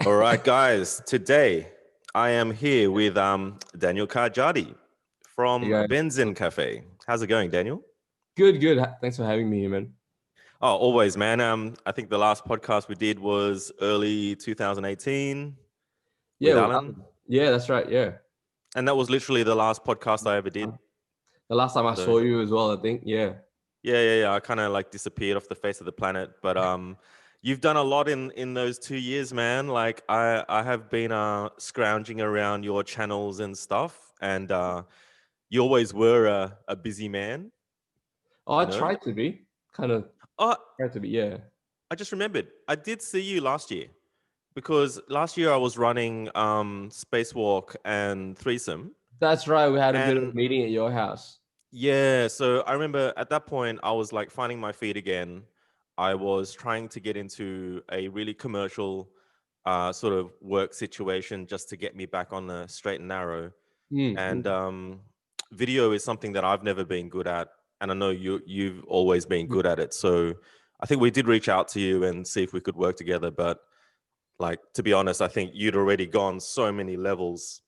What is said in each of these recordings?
All right, guys. Today I am here with Daniel Karjadi Hey from guys, BENZIN Cafe. How's it going, Daniel? good, good. Thanks for having me, man. Oh, always, man. I think the last podcast we did was early 2018 Yeah, with well, Alan, yeah, that's right. Yeah, and that was literally the last podcast I ever did. the last time I So saw you as well, I think. Yeah, yeah. I kind of like disappeared off the face of the planet, but you've done a lot in those 2 years, man. Like I have been scrounging around your channels and stuff, and you always were a busy man, oh, I you know? tried to be kind of Oh, tried to be. Yeah, I just remembered. I did see you last year because last year I was running Spacewalk and Threesome. that's right. We had a bit of a And meeting at your house. yeah, so I remember at that point I was like finding my feet again. I was trying to get into a really commercial sort of work situation just to get me back on the straight and narrow. And Mm. video is something that I've never been good at, and I know you've always been Mm. good at it. So I think we did reach out to you and see if we could work together. But like, to be honest, I think you'd already gone so many levels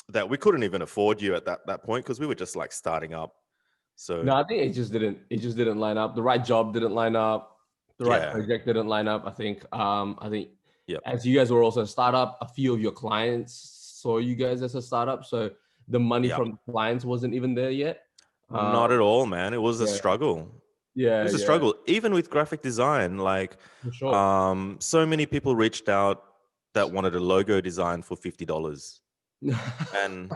that we couldn't even afford you at that point because we were just like starting up. So No, I think it just didn't line up. The right job didn't line up. The right yeah, project didn't line up. I think yep, as you guys were also a startup, a few of your clients saw you guys as a startup, so the money yep. from the clients wasn't even there yet. Um, Not at all, man. It was a yeah, struggle. It yeah, was a yeah, struggle, even with graphic design. Like, for sure. so many people reached out that wanted a logo design for $50. And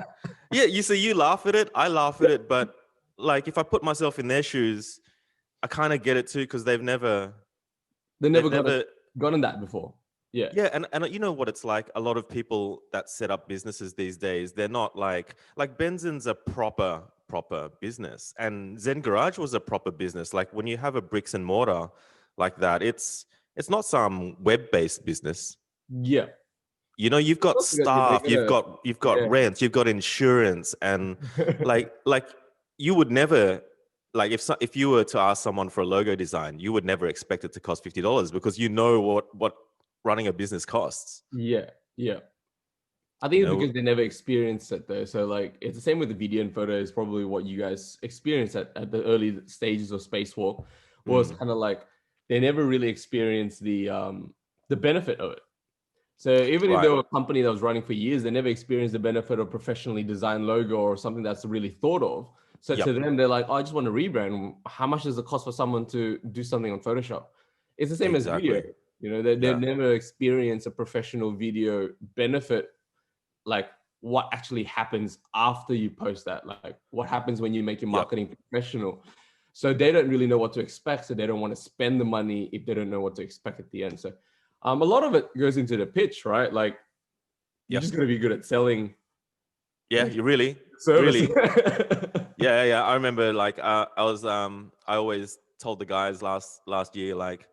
yeah, you see, you laugh at it, I laugh at it, but like if I put myself in their shoes, I kind of get it too because They they've never never, gotten that before. Yeah, yeah, and you know what it's like. A lot of people that set up businesses these days, they're not like Benzin's a proper business, and Zen Garage was a proper business. Like when you have a bricks and mortar like that, it's not some web based business. yeah. You know, you've got They staff, gotta, you've got yeah. rents, you've got insurance, and like you would never, like if you were to ask someone for a logo design, you would never expect it to cost $50 because you know what running a business costs. Yeah, yeah. I You think it's know, because they never experienced it though. So like it's the same with the video and photo is probably what you guys experienced at the early stages of spacewalk was mm, kind of like they never really experienced the benefit of it. So even if they right? were a company that was running for years, they never experienced the benefit of professionally designed logo or something that's really thought of. So to Yep, them, they're like, oh, I just want to rebrand. How much does it cost for someone to do something on Photoshop? It's the same as video. exactly. You know, they Yeah, never experience a professional video benefit, like what actually happens after you post that, like what happens when you make your yep, marketing professional. So they don't really know what to expect, so they don't want to spend the money if they don't know what to expect at the end. So a lot of it goes into the pitch, right? Like you're yep. just going to be good at selling Yeah, you really, service. really. Yeah. I remember like I always told the guys last year like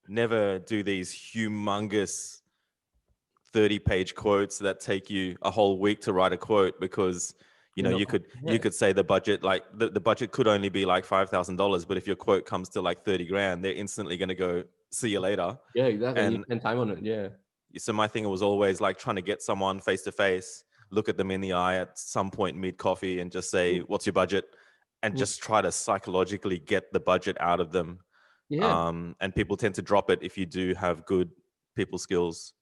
never do these humongous 30-page quotes that take you a whole week to write a quote because you You know know, you yeah, could say the budget like the budget could only be like $5,000, but if your quote comes to like 30 grand, they're instantly going to go see you later. yeah, exactly. And you And spend time on it. Yeah. so my thing was always like trying to get someone face to face, look at them in the eye at some point mid coffee and just say, what's your budget? And Mm. just try to psychologically get the budget out of them. Yeah. And people tend to drop it if you do have good people skills,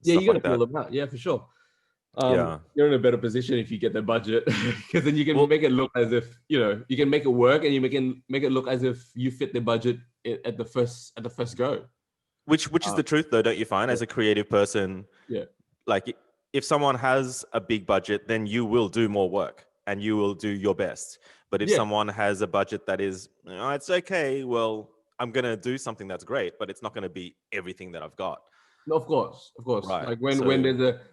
Yeah, stuff you got like to feel that. them out. Yeah, for sure. Yeah. You're in a better position if you get the budget because then you can Well, make it look as if you can make it work, and you can make it look as if you fit the budget at the first go. which is Uh, the truth though, don't you find yeah, as a creative person, yeah, like if someone has a big budget, then you will do more work and you will do your best. But if yeah. someone has a budget that is, "Oh, it's okay, well, I'm going to do something that's great, but it's not going to be everything that I've got." No, of course, of course. Right. Like when So,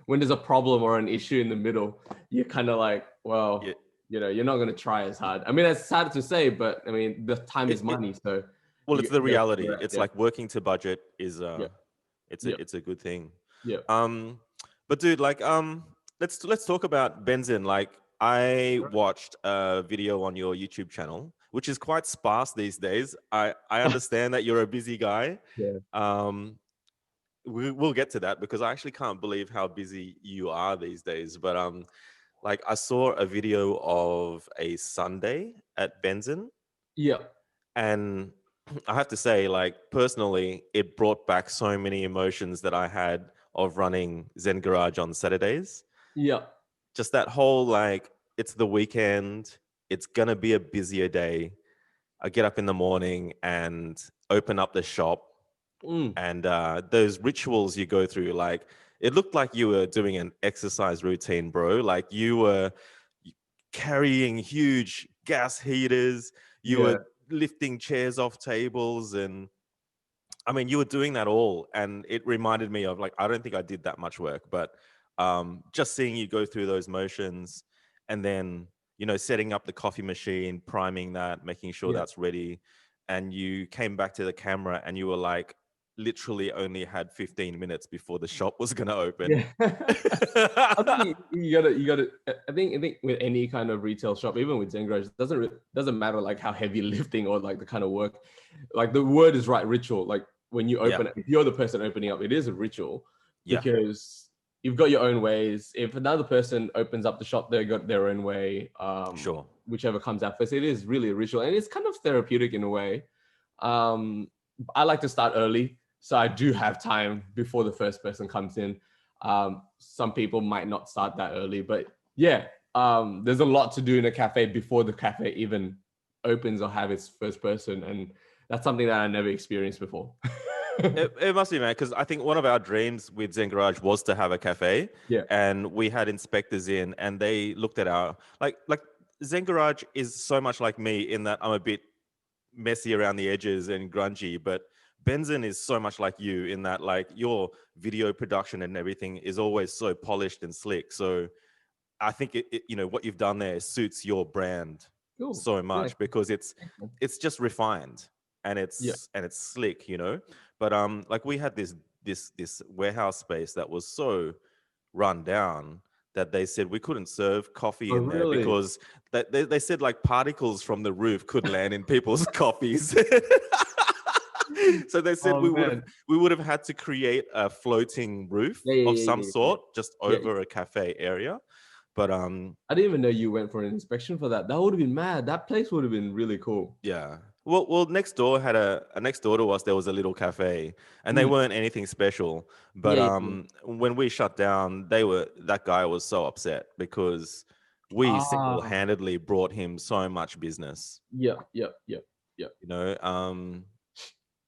there's a problem or an issue in the middle, you're kind of like, yeah, well, you're not gonna try as hard. I mean, that's sad to say, but I mean, the time is it money, so well, it's the you gotta figure reality. it out. It's Yeah, like working to budget is yeah, yeah, it's a good thing. yeah. Um, but dude, like, let's talk about Benzin. Like, I watched a video on your YouTube channel, which is quite sparse these days. I understand that you're a busy guy. Yeah. Um, we'll get to that because I actually can't believe how busy you are these days. But like I saw a video of a Sunday at Benzin, Yeah, and I have to say, like personally, it brought back so many emotions that I had of running Zen Garage on Saturdays. yeah. Just that whole like, it's the weekend, it's gonna be a busier day. I get up in the morning and open up the shop, Mm, and those rituals you go through, like it looked like you were doing an exercise routine, bro. Like you were carrying huge gas heaters, you were yeah. lifting chairs off tables, and I mean, you were doing that all, and it reminded me of like, I don't think I did that much work, but just seeing you go through those motions, and then setting up the coffee machine, priming that, making sure Yeah. that's ready, and you came back to the camera, and you were like, literally only had 15 minutes before the shop was gonna open. Yeah. I think you gotta. I think with any kind of retail shop, even with Zen Garage, it doesn't matter like how heavy lifting or like the kind of work. Like the word is right, ritual. Like when you Yeah, open it, if you're the person opening up, it is a ritual yeah, because you've got your own ways. If another person opens up the shop, they got their own way. sure. Whichever comes out first, it is really a ritual, and it's kind of therapeutic in a way. Um, I like to start early, so I do have time before the first person comes in. Some people might not start that early, but yeah, there's a lot to do in a cafe before the cafe even opens or have its first person, and that's something that I never experienced before. It must be, man, because I think one of our dreams with Zen Garage was to have a cafe, Yeah. and we had inspectors in, and they looked at our like Zen Garage is so much like me in that I'm a bit messy around the edges and grungy, but Benzin is so much like you in that like your video production and everything is always so polished and slick. So I think what you've done there suits your brand Cool. so Yeah. much because it's just refined, and Yeah. it's slick. But like we had this warehouse space that was so run down that they said we couldn't serve coffee Oh, in there really? because they said like particles from the roof could land in people's coffees. So they said Oh man. we would have had to create a floating roof Yeah, yeah, of yeah, some yeah, yeah. sort just Yeah. over a cafe area. But I didn't even know you went for an inspection for that. That would have been mad. That place would have been really cool. yeah. Well, next door had a next door to us. There was a little cafe, and they Mm. weren't anything special. But Yeah, yeah, yeah. when we shut down, that guy was so upset because we Ah, single-handedly brought him so much business. yeah, yeah, yeah, yeah. You know.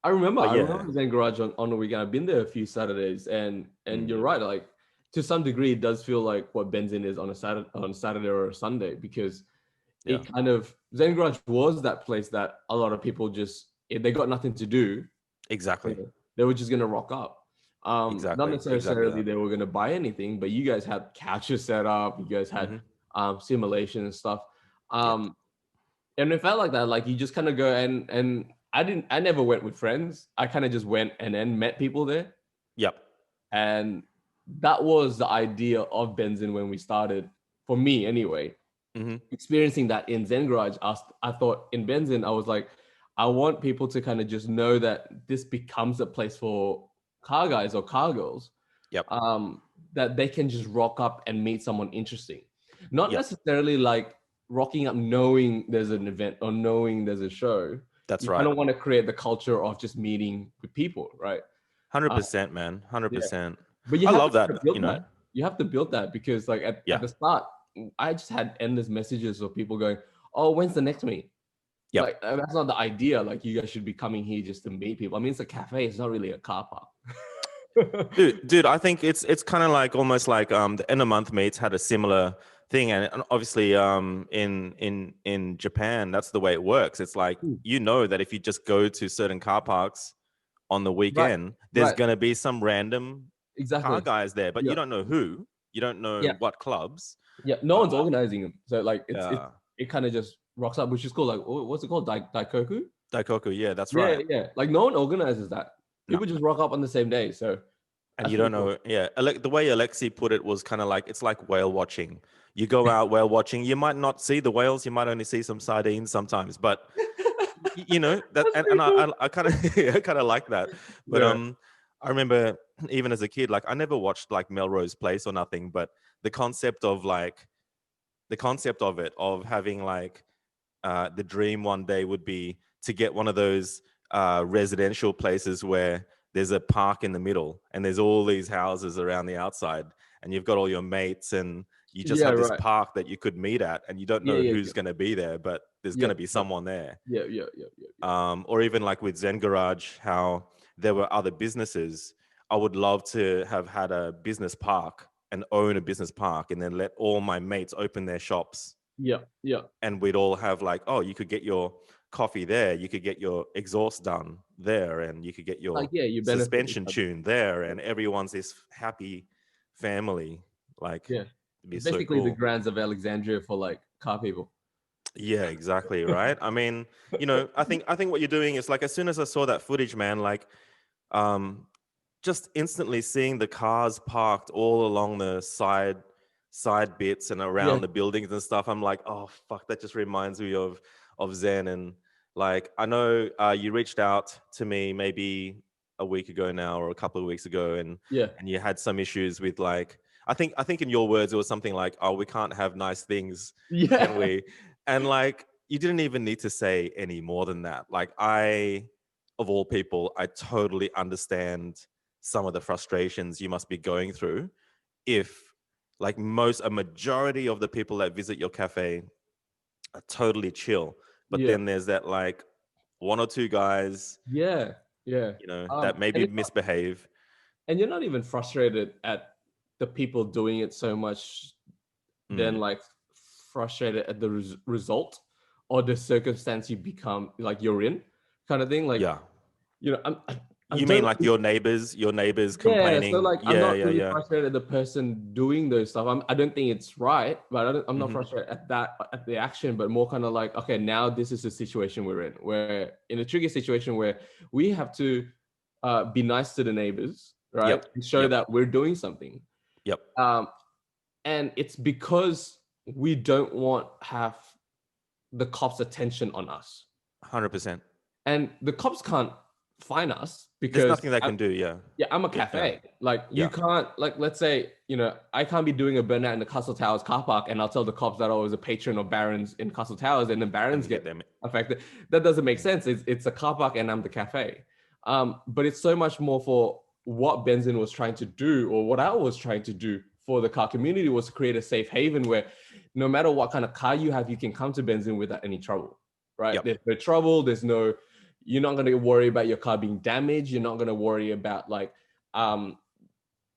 I remember. But I yeah, remember Zen Garage on the weekend. I've been there a few Saturdays, and mm, you're right. Like to some degree, it does feel like what Benzin is on Saturday or a Sunday because yeah, it kind of Zen Garage was that place that a lot of people just if they got nothing to do, exactly, they were just gonna rock up. Not exactly necessarily that. they were gonna buy anything, but you guys had couches set up, you guys had Hmm. simulation and stuff. Yeah, Um, and it felt like that, like you just kind of go and I never went with friends. I kind of just went and then met people there. yep. And that was the idea of Benzin when we started, for me anyway. Hmm. Experiencing that in Zen Garage, I thought in Benzin, I was like, I want people to kind of just know that this becomes a place for car guys or car girls, Yep. that they can just rock up and meet someone interesting. Not Yep. necessarily like rocking up knowing there's an event or knowing there's a show. That's You kind right. of want to create the culture of just meeting with people, right? Hundred Uh, percent, man. Hundred yeah. percent. But you I have to love kind that. of build that. You have to build that because like at Yeah. the start, I just had endless messages of people going, "Oh, when's the next meet?" Yep. Like that's not the idea. Like you guys should be coming here just to meet people. I mean, it's a cafe. It's not really a car park. Dude, I think it's kind of like almost like the end of month meets had a similar thing, and obviously in Japan that's the way it works. It's like Hmm. that if you just go to certain car parks on the Right. weekend, there's Right. gonna be some random car Exactly. guys there, but you Yeah. don't know who, you don't know Yeah. what clubs. Yeah. No Uh, one's organizing them. So like yeah, it kind of just rocks up, which is cool. Like what's it called? Daikoku? Daikoku, yeah, that's Yeah. right. Yeah. Like no one organizes that. No. People just rock up on the same day. So And that's you pretty don't cool. know, yeah. The way Alexi put it was kind of like it's like whale watching. You go out whale watching, you might not see the whales, you might only see some sardines sometimes, but that, That's and pretty cool. I kind of I kind of like that. But Yeah. I remember even as a kid, like I never watched like Melrose Place or nothing, but the concept of like the concept of it, of having like the dream one day would be to get one of those residential places where there's a park in the middle and there's all these houses around the outside, and you've got all your mates and you just Yeah, have this right. park that you could meet at, and you don't Yeah, know yeah, who's yeah, going to be there, but there's going yeah, to be someone there. yeah, yeah, yeah, yeah, yeah. Or even like with Zen Garage, how there were other businesses. I would love to have had a business park and own a business park, and then let all my mates open their shops, Yeah, yeah. and we'd all have like, oh, you could get your coffee there, you could get your exhaust done there, and you could get Like, your yeah, you benefit each suspension other. tuned there, and everyone's this happy family. Like, Yeah. it'd be It's so basically the cool. Grands of Alexandria for like car people. Yeah, exactly, right? I mean, I think what you're doing is like, as soon as I saw that footage, man, like um just instantly seeing the cars parked all along the side bits and Yeah. around the buildings and stuff, I'm like, oh fuck, that just reminds me of Zen. And like, I know you reached out to me maybe a week ago now, or a couple of weeks ago, Yeah. and you had some issues with like, I think in your words it was something like, oh, we can't have nice things, can Yeah. we? And like, you didn't even need to say any more than that. Like, I, of all people, I totally understand some of the frustrations you must be going through, if like a majority of the people that visit your cafe are totally chill, but Yeah. then there's that like one or two guys, Yeah. Yeah. that And maybe it's not, misbehave. and you're not even frustrated at the people doing it so much, then Mm, like frustrated at the result or the circumstance you become like you're in, kind of thing. Like, yeah. you know, I You mean don't. like your neighbors Yeah, so complaining? like I'm Yeah, not yeah, really yeah. frustrated at the person doing those stuff. I don't think it's right, but I'm not Hmm. frustrated at that at the action, but more kind of like, okay, now this is the situation we're in. We're in a tricky situation where we have to be nice to the neighbors, right, Yep, and show yep, that we're doing something. yep. Um, and it's because we don't want have the cops' attention on us, 100%. and the cops can't find us There's because nothing they can do. Yeah, yeah, I'm a yeah, yeah, cafe. Like you yeah. can't, like, let's say, I can't be doing a burnout in the Castle Towers car park and I'll tell the cops that I was a patron of Barron's in Castle Towers and then Barron's And get get them. affected. That doesn't make Mm. sense. It's a car park and I'm the cafe. But it's so much more for what Benzin was trying to do, or what I was trying to do for the car community, was to create a safe haven where no matter what kind of car you have, you can come to Benzin without any trouble, right? Yep. There's no trouble. You're not going to worry about your car being damaged. You're not going to worry about like um,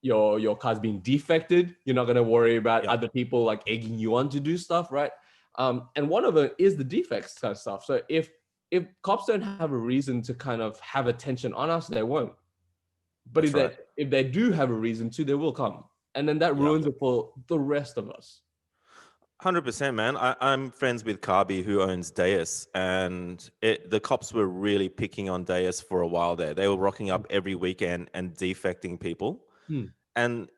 your car's being defected. You're not going to worry about Yep. other people like egging you on to do stuff, right? And one of it is the defects kind of stuff. So if cops don't have a reason to kind of have attention on us, they won't. But That's right. if they do have a reason to, they will come, and then that Yeah. ruins it for the rest of us. 100%, man. I'm friends with Carby, who owns Deus, and the cops were really picking on Deus for a while there. They were rocking up every weekend and defecting people. Hmm. And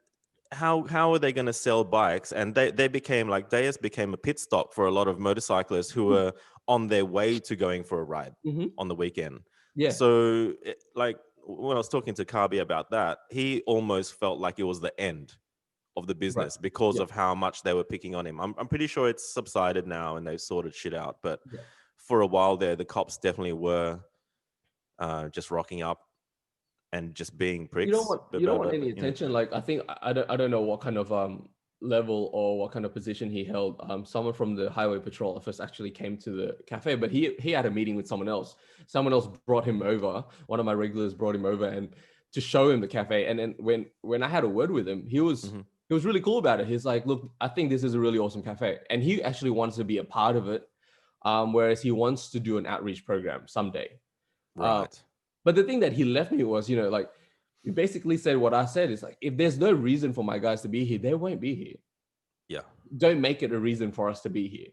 how are they going to sell bikes? And they became like, Deus became a pit stop for a lot of motorcyclists who were on their way to going for a ride Mm-hmm. on the weekend. Yeah. So like, when I was talking to Carby about that, he almost felt like it was the end of the Right. business because Yeah. of how much they were picking on him. I'm pretty sure it's subsided now and they've sorted shit out. But Yeah. for a while there, the cops definitely were just rocking up and just being pricks. You don't want any You know, attention. Like I think I don't know what kind of level or what kind of position he held. Someone from the highway patrol office actually came to the cafe, but he had a meeting with someone else. Someone else brought him over. One of my regulars brought him over and to show him the cafe. And then when I had a word with him, he was Mhm. he was really cool about it. He's like, look, I think this is a really awesome cafe, and he actually wants to be a part of it. Whereas he wants to do an outreach program someday. Uh, Right. but the thing that he left me was, like, he basically said what I said is like, if there's no reason for my guys to be here, they won't be here. Yeah. Don't make it a reason for us to be here,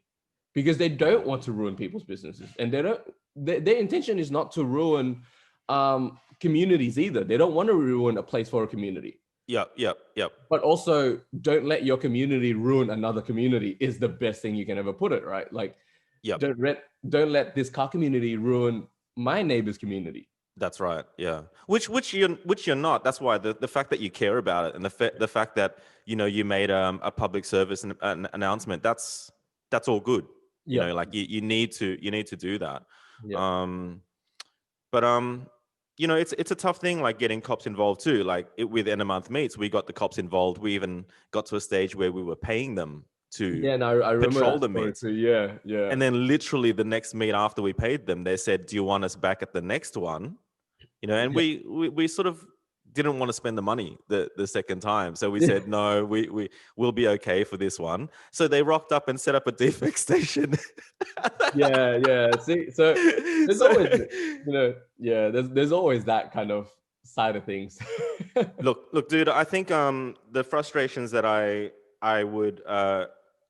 because they don't want to ruin people's businesses, and they don't. Their intention is not to ruin communities either. They don't want to ruin a place for a community. Yep. Yep. Yep. But also, don't let your community ruin another community is the best thing you can ever put it, right? Like, Yep. don't let this car community ruin my neighbor's community. That's right. Yeah. Which you're not. That's why the fact that you care about it, and the fact that you made a public service an announcement. That's all good. Yeah, Like you need to do that. yeah, Um, but it's a tough thing, like getting cops involved too. Like with End of Month Meets, we got the cops involved. We even got to a stage where we were paying them to yeah. And I remember patrol that the story meets. too. Yeah, yeah, And then literally the next meet after we paid them, they said, "Do you want us back at the next one?" And yeah, we sort of didn't want to spend the money the second time. So we said, no, we'll be okay for this one. So they rocked up and set up a defect station. yeah, yeah. See, so there's So always, yeah, there's always that kind of side of things. look, dude, I think the frustrations that I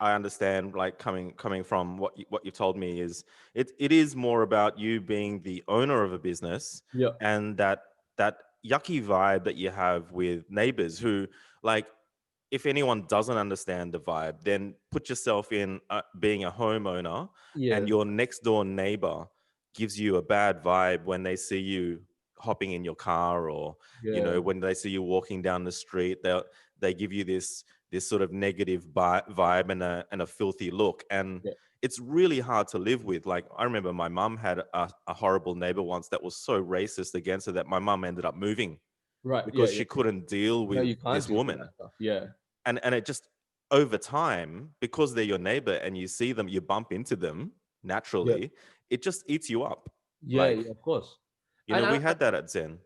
understand, like coming from what you told me, is it is more about you being the owner of a business, Yeah, and that yucky vibe that you have with neighbors who, like, if anyone doesn't understand the vibe, then put yourself in being a homeowner, and yeah, your next door neighbor gives you a bad vibe when they see you hopping in your car, or yeah, when they see you walking down the street. They give you this sort of negative vibe and a filthy look, and yeah. it's really hard to live with. Like, I remember my mum had a horrible neighbor once that was so racist against her that my mum ended up moving Right. Yeah, because yeah. she couldn't deal No, with you can't this deal with woman. that stuff. Yeah, And it just, over time, because they're your neighbor and you see them, you bump into them yeah, naturally, it just eats you up. yeah, Like, yeah. Of course. And we had that at Zen.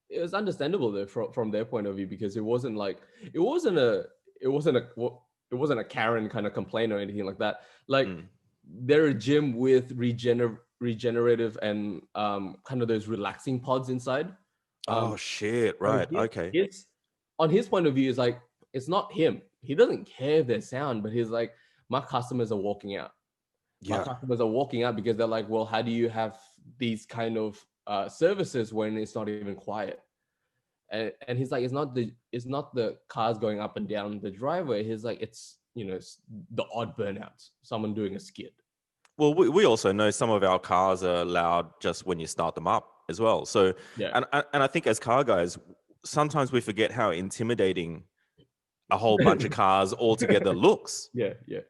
it was understandable though from their point of view, because it wasn't like it wasn't a it wasn't a it wasn't a Karen kind of complaint or anything like that. Like, Mm. they're a gym with regenerative and kind of those relaxing pods inside. Oh shit, So right. Okay. his on his point of view is like, it's not him. He doesn't care if their sound, but he's like, my customers are walking out. My Yeah. customers are walking out because they're like, well, how do you have these kind of services when it's not even quiet? And he's like, it's not the cars going up and down the driveway. He's like, it's it's the odd burnouts, someone doing a skid. Well, we also know some of our cars are loud just when you start them up as well. So, Yeah, and I think as car guys, sometimes we forget how intimidating a whole bunch of cars altogether looks. yeah, yeah,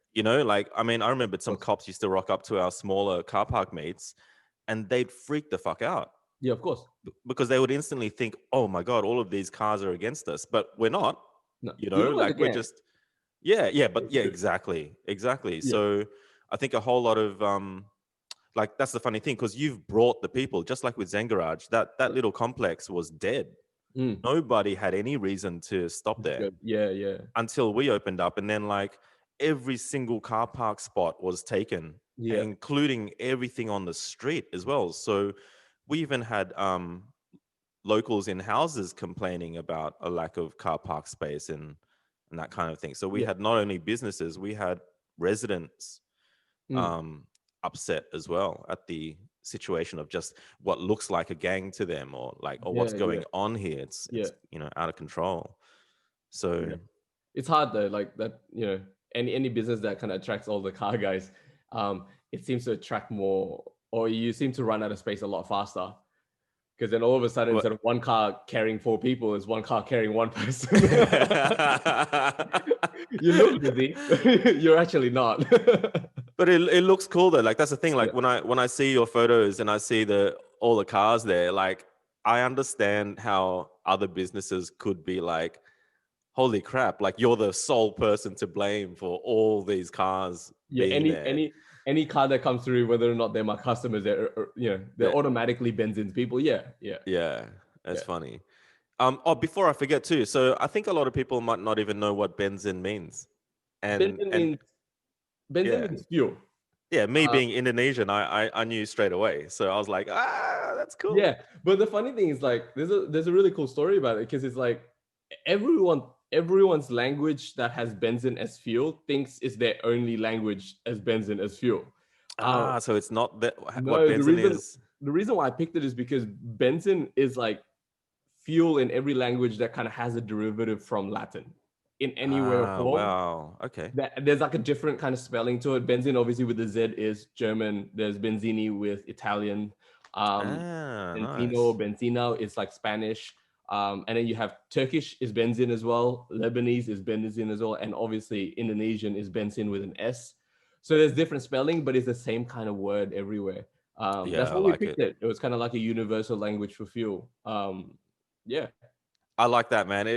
Like, I mean, I remembered of some course. cops used to rock up to our smaller car park meets, and they'd freak the fuck out Yeah, of course. because they would instantly think, "Oh my god, all of these cars are against us," but we're not. No, you look like a Like, we're gang. just, yeah, but yeah, exactly. Yeah, So I think a whole lot of like, that's the funny thing, because you've brought the people, just like with Zen Garage. That yeah. little complex was dead. Mm, Nobody had any reason to stop that's there good. Yeah, yeah, until we opened up, and then, like, every single car park spot was taken, yeah, including everything on the street as well. So we even had locals in houses complaining about a lack of car park space and that kind of thing. So we yeah. had not only businesses, we had residents Mm, um, upset as well at the situation of just what looks like a gang to them, or like, or yeah, what's yeah, going on here. It's yeah, out of control. So yeah. It's hard though, like that. Any business that kind of attracts all the car guys, it seems to attract more, or you seem to run out of space a lot faster. Because then all of a sudden, what instead of one car carrying four people, is one car carrying one person. You look busy, you're actually not. But it looks cool though. Like, that's the thing. Yeah, Like, when I see your photos and I see all the cars there, like, I understand how other businesses could be like, holy crap, like, you're the sole person to blame for all these cars yeah. being Any there. any any car that comes through, whether or not they're my customers, they're That automatically Benzin's people. Yeah, yeah, Yeah, that's yeah. funny. Oh, before I forget too, so I think a lot of people might not even know what benzene means. And Benzin and means Benzin yeah. means fuel. Yeah, me Uh, being Indonesian, I knew straight away. So I was like, that's cool. yeah, but the funny thing is, like, there's a really cool story about it, because it's like everyone's language that has benzene as fuel thinks is their only language as benzene as fuel. Uh, So it's not that what no, the benzene reason is. the reason why I picked it is because benzene is like fuel in every language that kind of has a derivative from Latin in any way or form. Wow. Okay. There's like a different kind of spelling to it. Benzene, obviously, with the Z is German. There's Benzini with Italian. Benzino, Nice. Benzino is like Spanish. And then you have Turkish is benzin as well. Lebanese is benzin as well. And obviously Indonesian is benzin with an S. So there's different spelling, but it's the same kind of word everywhere. That's Yeah, I why we like picked it. it. It was kind of like a universal language for fuel. Yeah, I like that, man.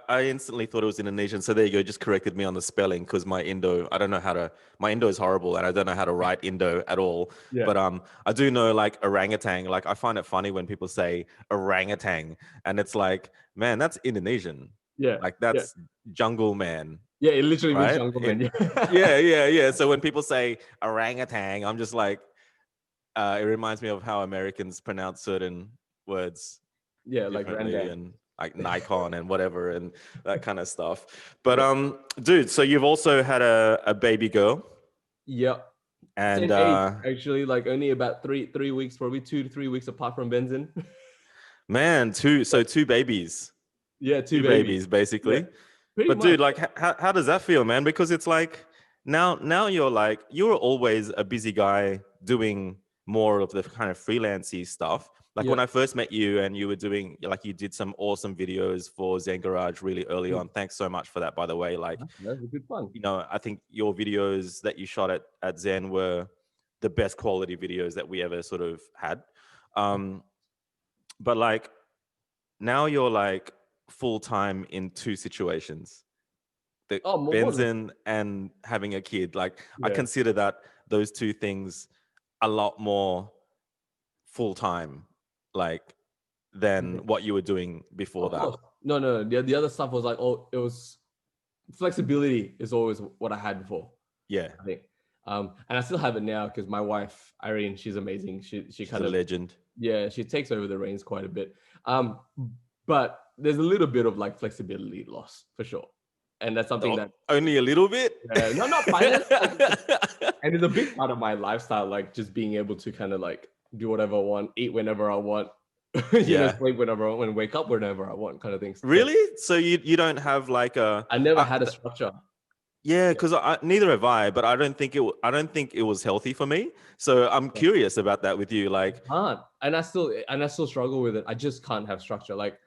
I instantly thought it was Indonesian. So there you go. Just corrected me on the spelling because my Indo, I don't know how to. My Indo is horrible, and I don't know how to write Indo at all. yeah, But I do know like orangutan. Like I find it funny when people say orangutan, and it's like, man, that's Indonesian. yeah, Like yeah, that's jungle man, yeah. It literally means right? jungle man. Yeah, Yeah, yeah, yeah. So when people say orangutan, I'm just like, it reminds me of how Americans pronounce certain words yeah, like differently, Randang. and like Nikon and whatever and that kind of stuff. But Yeah, dude, so you've also had a baby girl, yeah. and Same age actually, like only about three weeks, probably 2 to 3 weeks apart from Benzin. man, two babies, Yeah, two two babies. babies Yeah, basically. pretty But much. dude, like, how does that feel, man? Because it's like now you're like you were always a busy guy doing more of the kind of freelancey stuff. Like Yeah, when I first met you and you were doing like you did some awesome videos for Zen Garage really early on. Thanks so much for that, by the way. Like, that's a good fun. you know, I think your videos that you shot at Zen were the best quality videos that we ever sort of had. Um, but like now you're like full time in two situations, the Oh, more than benzene and having a kid. Like I yeah. consider that those two things a lot more full time, like than what you were doing before Of that. course. No, no. The other stuff was like, oh, it was flexibility is always what I had before, Yeah, I think. And I still have it now because my wife, Irene, she's amazing. She she's kind a of legend. yeah, she takes over the reins quite a bit. Um, but there's a little bit of like flexibility loss for sure. And that's something that Only a little bit. no, not finance, like, and it's a big part of my lifestyle, like just being able to kind of like do whatever I want, eat whenever I want, Yeah. sleep whenever I want, and wake up whenever I want, kind of things. So Really? So you don't have like a I never had a structure. yeah, because I neither have I, but I don't think it was healthy for me. So I'm curious about that with you. Like, Can't, and I still struggle with it. I just can't have structure. Like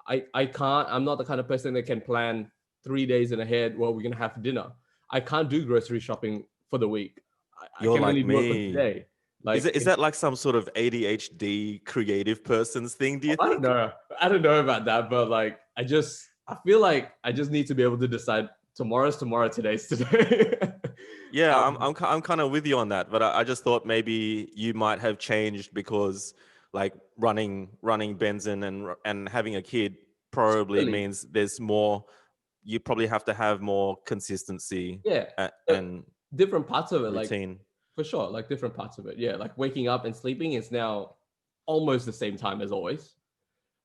I can't. I'm not the kind of person that can plan 3 days in ahead. Well, we're gonna have dinner. I can't do grocery shopping for the week. I you're can only like do it for me. today. Like Is that like some sort of ADHD creative person's thing, do you I don't think? know. I don't know about that, but like I feel like I just need to be able to decide tomorrow's tomorrow, today's today. Yeah, um, I'm kind of with you on that, but I just thought maybe you might have changed because like running benzene and having a kid probably really, means there's more. You probably have to have more consistency yeah. Uh, and Different parts of it, like routine. for sure, like different parts of it. Yeah, like waking up and sleeping is now almost the same time as always.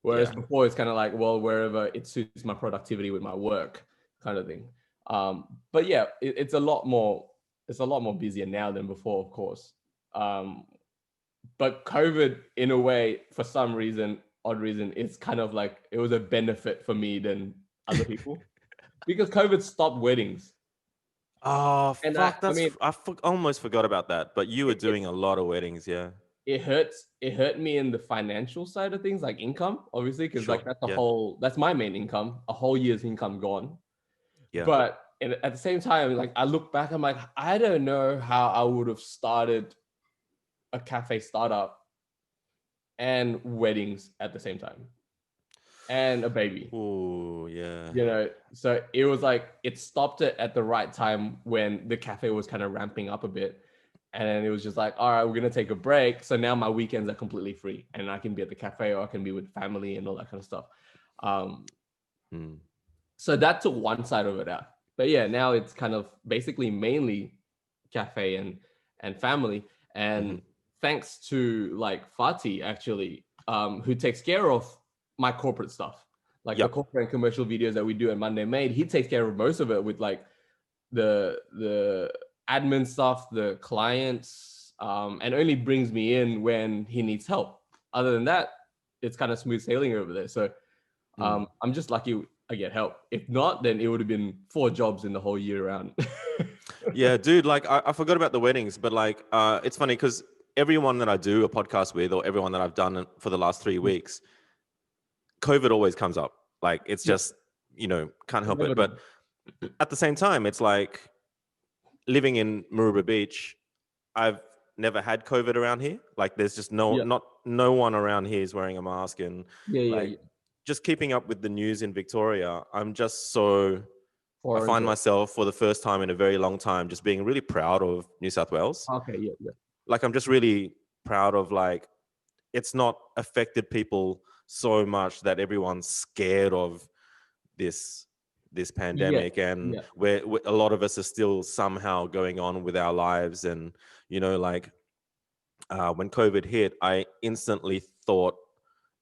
Whereas Yeah. before it's kind of like, well, wherever it suits my productivity with my work, kind of thing. But yeah, it's a lot more. It's a lot more busier now than before, of course. Um, but COVID, in a way, for some reason, odd reason, it's kind of like it was a benefit for me than other people because COVID stopped weddings, Oh and fuck, I mean, almost forgot about that. But you were it, doing a lot of weddings, yeah. it hurts. It hurt me in the financial side of things, like income, obviously, because Sure. like Yeah. that's my main income, a whole year's income gone. Yeah. But at the same time, like I look back, I'm like, I don't know how I would have started a cafe startup and weddings at the same time and a baby. Oh yeah. So it was like it stopped it at the right time when the cafe was kind of ramping up a bit. And then it was just like, all right, we're gonna take a break. So now my weekends are completely free and I can be at the cafe or I can be with family and all that kind of stuff. Um, Hmm. so that took one side of it out. But yeah, now it's kind of basically mainly cafe and family. Mm-hmm. And thanks to like Fatih actually, who takes care of my corporate stuff, like the Yep. corporate and commercial videos that we do at Monday Made. He takes care of most of it with like the admin stuff, the clients, and only brings me in when he needs help. Other than that, it's kind of smooth sailing over there. So Mm. I'm just lucky I get help. If not, then it would have been 4 jobs in the whole year round. Yeah, dude, like I forgot about the weddings, but like it's funny because everyone that I do a podcast with, or everyone that I've done it for the last 3 weeks, COVID always comes up. Like, it's Yeah. just, can't help it. But Inevitable. at the same time, it's like living in Maruba Beach, I've never had COVID around here. Like, there's just Yeah. no one around here is wearing a mask, and Yeah. like just keeping up with the news in Victoria, I'm just so I Foreign find to it. myself for the first time in a very long time just being really proud of New South Wales. Okay. Yeah. Like, I'm just really proud of, like, it's not affected people so much that everyone's scared of this Yeah. pandemic, and Yeah. where a lot of us are still somehow going on with our lives. And like, when COVID hit, I instantly thought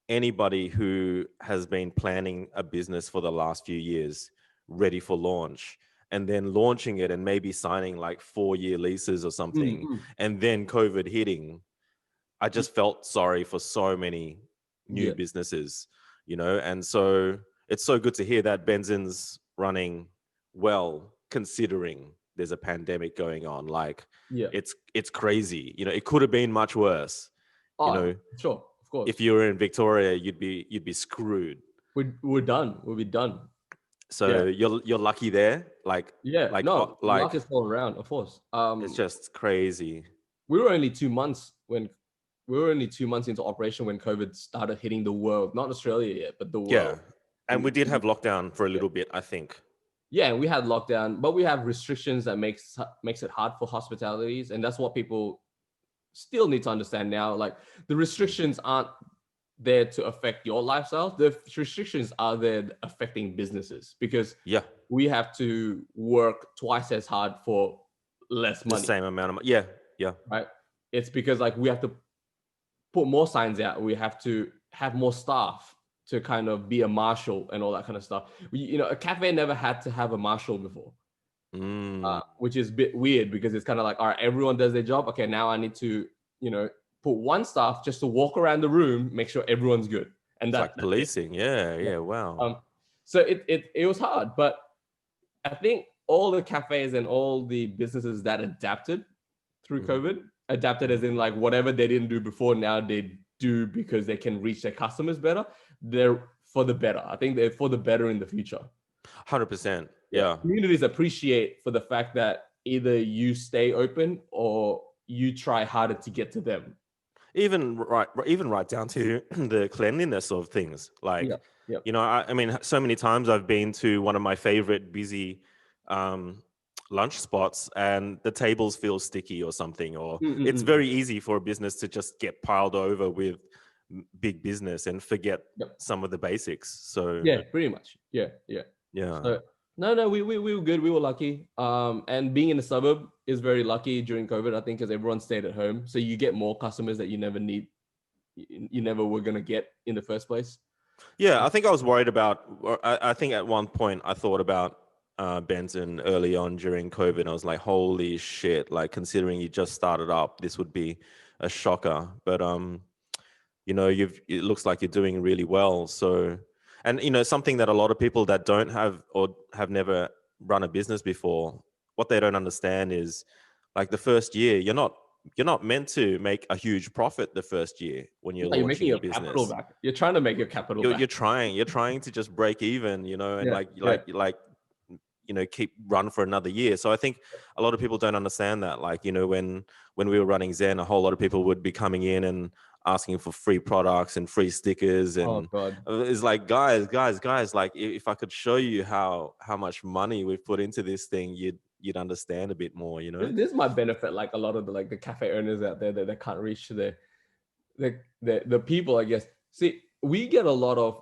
anybody who has been planning a business for the last few years, ready for launch, and then launching it and maybe signing like 4-year leases or something, Mm-hmm. and then COVID hitting, I just felt sorry for so many new Yeah. businesses, and so it's so good to hear that Benzin's running well, considering there's a pandemic going on. Like, Yeah. it's crazy. It could have been much worse. You Oh, know, sure. Of if course. you were in Victoria, you'd be screwed. We're done. We'll be done. So Yeah. you're lucky there. Like Yeah. like uh, No, luck like is all around, of course. it's just crazy. We were only 2 months when we were only 2 months into operation when COVID started hitting the world. Not Australia yet, but the Yeah. world. And we did have lockdown for a Yeah. little bit, I think. Yeah, we had lockdown, but we have restrictions that makes it hard for hospitalities, and that's what people still need to understand now. Like, the restrictions aren't there to affect your lifestyle. The restrictions are there affecting businesses because Yeah. we have to work twice as hard for less The money, same amount of money. Yeah. Yeah. right? It's because like we have to put more signs out. We have to have more staff to kind of be a marshal and all that kind of stuff. A cafe never had to have a marshal before, which is a bit weird because it's kind of like, all right, everyone does their job. Okay, now I need to, put one staff just to walk around the room, make sure everyone's good, and It's like that's it. policing. Yeah. Yeah. Wow. So it was hard, but I think all the cafes and all the businesses that adapted through COVID, adapted as in like whatever they didn't do before, now they do because they can reach their customers better. They're for the better. I think they're for the better in the future. 100%. Yeah. Communities appreciate for the fact that either you stay open or you try harder to get to them. Even right down to the cleanliness of things. Like, Yeah. I mean, so many times I've been to one of my favorite busy lunch spots, and the tables feel sticky or something, or it's very easy for a business to just get piled over with big business and forget some of the basics. So yeah, pretty much. Yeah. So, no, we were good. We were lucky. And being in the suburb is very lucky during COVID, I think, because everyone stayed at home. So you get more customers that you never were gonna get in the first place. Yeah, I think I was worried about. I think at one point I thought about Benzin early on during COVID. I was like, "Holy shit!" Like, considering you just started up, this would be a shocker. But it looks like you're doing really well. So, and something that a lot of people that don't have or have never run a business before, what they don't understand is, like, the first year you're not meant to make a huge profit the first year when you're You're making launching a your capital business. back. You're trying to make your capital back. You're trying to just break even, and keep run for another year. So I think a lot of people don't understand that. Like, when we were running Zen, a whole lot of people would be coming in and asking for free products and free stickers, and Oh God. it's like, guys, like, if I could show you how much money we've put into this thing, you'd understand a bit more. This might benefit like a lot of the cafe owners out there that they can't reach the people, I guess. See, we get a lot of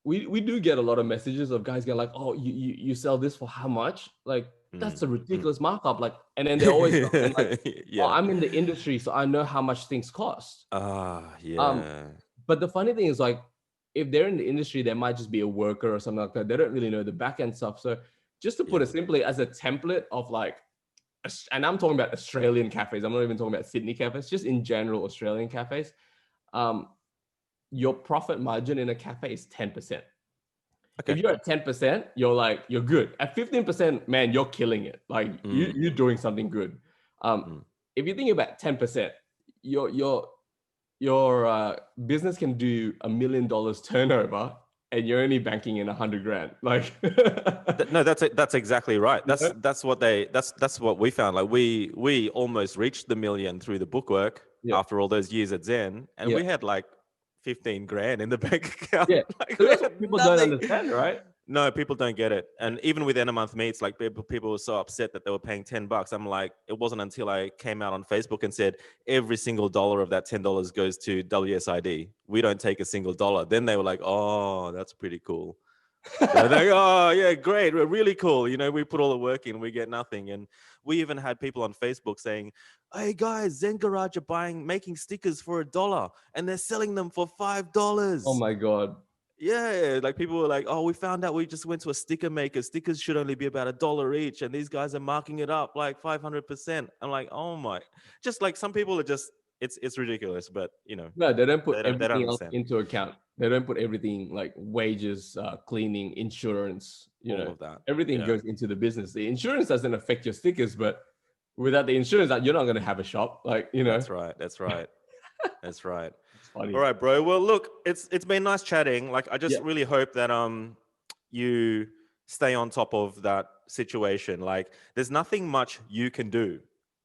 we do get a lot of messages of guys going like, oh, you sell this for how much? Like, that's a ridiculous markup. Like, and then they always like, yeah. oh, I'm in the industry, so I know how much things cost. Yeah. But the funny thing is, like, if they're in the industry, they might just be a worker or something like that. They don't really know the back end stuff. So just to put it simply, as a template of like, and I'm talking about Australian cafes, I'm not even talking about Sydney cafes, just in general Australian cafes, your profit margin in a cafe is 10%. Okay. If you're at 10%, you're good. At 15%, man, you're killing it. Like, you're doing something good. If you think about 10%, your business can do $1 million turnover and you're only banking in 100 grand. Like, No, that's exactly right. yeah, That's what we found. Like we almost reached the million through the bookwork yeah, after all those years at Zen, and yeah, we had like 15 grand in the bank account. yeah. Like So we that's had what people don't nothing. understand, right? No, people don't get it. And even with end of month meets, like people were so upset that they were paying $10. I'm like, it wasn't until I came out on Facebook and said every single dollar of that $10 goes to WSID. We don't take a single dollar. Then they were like, oh, that's pretty cool. They're like, oh yeah, great, we're really cool. You know, we put all the work in, we get nothing. And we even had people on Facebook saying, hey guys, Zen Garage are making stickers for $1 and they're selling them for Oh $5. my God. Yeah, like people were like, oh, we found out we just went to a sticker maker. Stickers should only be about $1 each, and these guys are marking it up like 500%. I'm like, oh my, just like some people are just, it's ridiculous, but you know, No, they don't put they don't everything else understand into account. They don't put everything like wages, cleaning, insurance, all of that. everything Yeah, goes into the business. The insurance doesn't affect your stickers, but without the insurance, you're not going to have a shop. Like, that's right. That's right. That's right. it's All funny. right, bro. Well, look, it's been nice chatting. Like, I Yeah. just really hope that you stay on top of that situation. Like, there's nothing much you can do.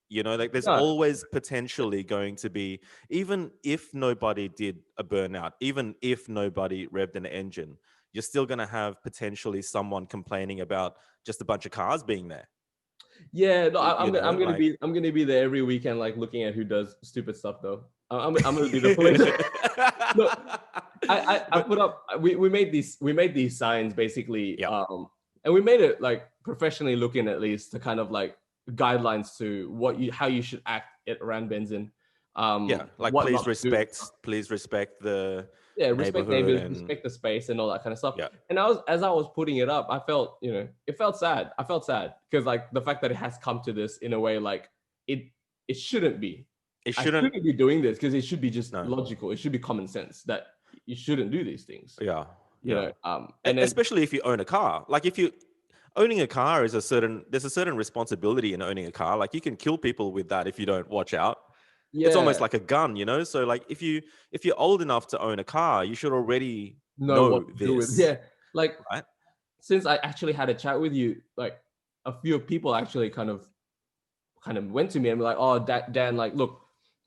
You know, like there's No, always potentially going to be, even if nobody did a burnout, even if nobody revved an engine, you're still going to have potentially someone complaining about just a bunch of cars being there. yeah, no, You know, like. I'm gonna be there every weekend, like looking at who does stupid stuff though. I'm gonna be the police. Look, I But put up we made these signs basically, yeah, and we made it like professionally looking, at least, to kind of like guidelines to how you should act at around Benzin, yeah, like what not to do. please respect the Yeah, respect neighborhood neighbors, and respect the space, and all that kind of stuff. yeah, And as I was putting it up, I felt, it felt sad. I felt sad because like the fact that it has come to this in a way, like it it shouldn't be. it I shouldn't. shouldn't be doing this because it should be just No, logical. It should be common sense that you shouldn't do these things. yeah, You yeah. know, and then Especially if you own a car. Like if you owning a car is there's a certain responsibility in owning a car. Like you can kill people with that if you don't watch out. It's yeah, almost like a gun, you know. So like if you're old enough to own a car, you should already know know what to do with. this, Yeah, like right? since I actually had a chat with you, like a few people actually kind of went to me and were like, "Oh, Dan, like, look,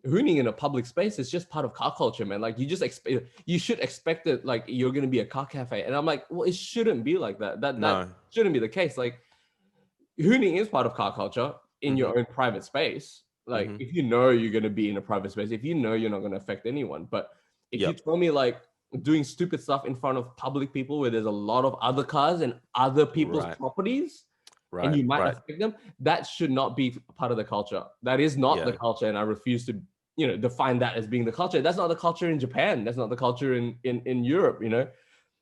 hooning in a public space is just part of car culture, man. Like, you should expect it. Like, you're gonna be a car cafe." And I'm like, "Well, it shouldn't be like that. That No. shouldn't be the case. Like, hooning is part of car culture in Mm-hmm. your own private space. Like, Mm-hmm. if you know you're gonna be in a private space, if you know you're not gonna affect anyone, but if you Yep. tell me like doing stupid stuff in front of public people where there's a lot of other cars and other people's Right. properties, and Right. you might Right. affect them, that should not be part of the culture. That is not the Yeah. culture, and I refuse to, define that as being the culture. That's not the culture in Japan. That's not the culture in Europe.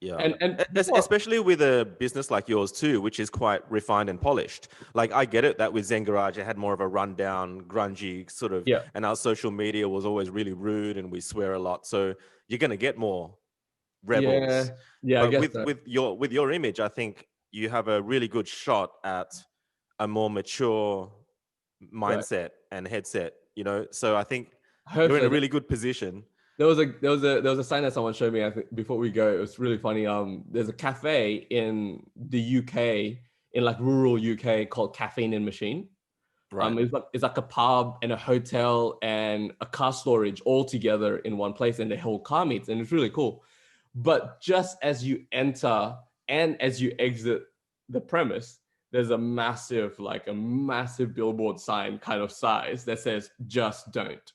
Yeah. And people, Especially with a business like yours too, which is quite refined and polished. Like I get it that with Zen Garage, it had more of a rundown, grungy sort of, yeah, and our social media was always really rude and we swear a lot. So you're gonna get more rebels. yeah, yeah. I But guess so. with your image, I think you have a really good shot at a more mature Right. mindset and headset, you know. So I think you're in a Hopefully, really good position. there was a sign that someone showed me, I think, before we go. It was really funny. There's a cafe in the UK, in like rural UK, called Caffeine and Machine. Right. It's like a pub and a hotel and a car storage all together in one place, and they hold car meets, and it's really cool. But just as you enter and as you exit the premise, there's a massive billboard sign kind of size that says "Just don't."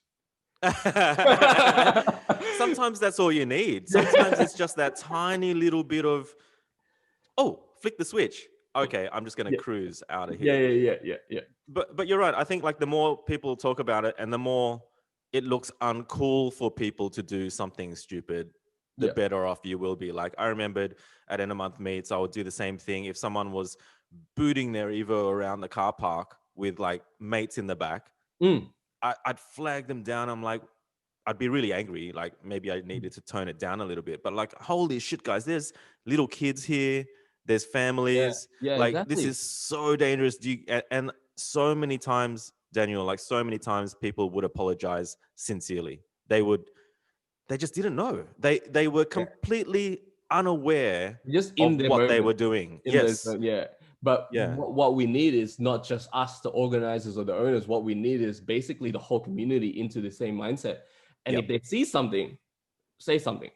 Sometimes that's all you need. Sometimes it's just that tiny little bit of, oh, flick the switch. Okay, I'm just gonna Yeah, cruise out of yeah, here. yeah, yeah, yeah, But you're right. I think like the more people talk about it and the more it looks uncool for people to do something stupid, the yeah, better off you will be. Like I remembered at end of month meets, I would do the same thing. If someone was booting their Evo around the car park with like mates in the back, yeah. Mm. I'd flag them down. I'm like, I'd be really angry. Like maybe I needed to tone it down a little bit. But like, holy shit, guys, there's little kids here. There's Yeah, families. yeah, Like this exactly. is so dangerous. And so many times Daniel, like so many times people would apologize sincerely. They just didn't know. They were Yeah. completely unaware Just in of the what they moment, were doing. in the Yes. yeah. But Yeah. what we need is not just us, the organizers or the owners. What we need is basically the whole community into the same mindset. And Yep. if they see something, say something.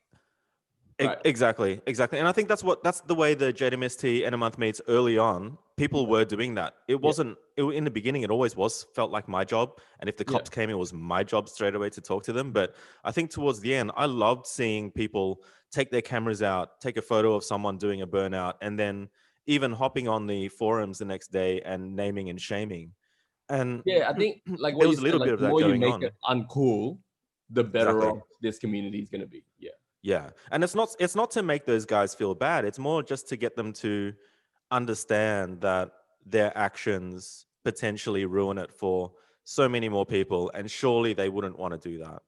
Right. Exactly, exactly. And I think that's the way the JDMST and a month meets early on. People Yeah. were doing that. It Yeah. wasn't in the beginning, it always was felt like my job. And if the Yeah. cops came, it was my job straight away to talk to them. But I think towards the end, I loved seeing people take their cameras out, take a photo of someone doing a burnout, and then even hopping on the forums the next day and naming and shaming. And Yeah. I think like there what you was a said, little like bit of the that more you going make on. it uncool, the better Exactly. off this community is gonna be. Yeah. Yeah. And it's not to make those guys feel bad. It's more just to get them to understand that their actions potentially ruin it for so many more people, and surely they wouldn't want to do that,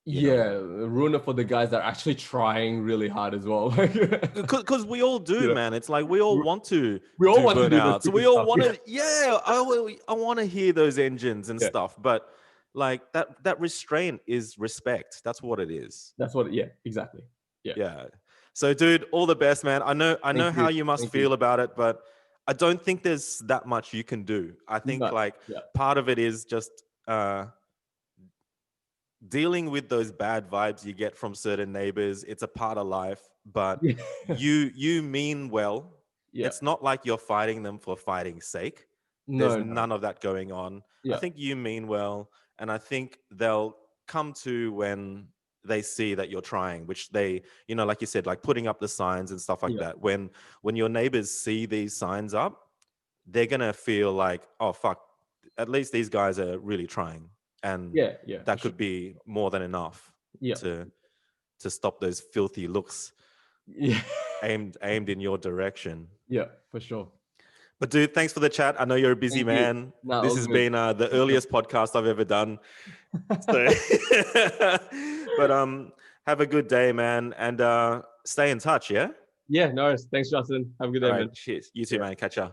you know. Yeah, ruin it for the guys that are actually trying really hard as well. Like, Because we all you do, know, man. It's like we all we want to we all do want to do the burnouts. We stupid all stuff. want Yeah, to, yeah. I want to hear those engines and yeah, stuff, but like that restraint is respect. That's what it is. that's what. Yeah, exactly. Yeah, Yeah. So, dude, all the best, man. I know thank how you, you must thank you. feel about it, but I don't think there's that much you can do. I think No, like yeah, part of it is just dealing with those bad vibes you get from certain neighbors. It's a part of life, but yeah, you mean well. yeah. It's not like you're fighting them for fighting's sake. There's No, no, none of that going on. I yeah, think you mean well, and I think they'll come to when they see that you're trying, which they, like you said, like putting up the signs and stuff like yeah, that. When your neighbors see these signs up, they're gonna feel like, oh fuck, at least these guys are really trying, and yeah, yeah, for that sure. could be more than enough Yeah, to stop those filthy looks yeah, aimed in your direction. yeah, for sure. But dude, thanks for the chat. I know you're a busy Thank you. man. Not This all has good. been the For sure. earliest podcast I've ever done. So, but have a good day, man, and stay in touch. Yeah. Yeah, no worries. Thanks, Justin. Have a good All day, right. man. Cheers. You too, Yeah. man. Catch ya.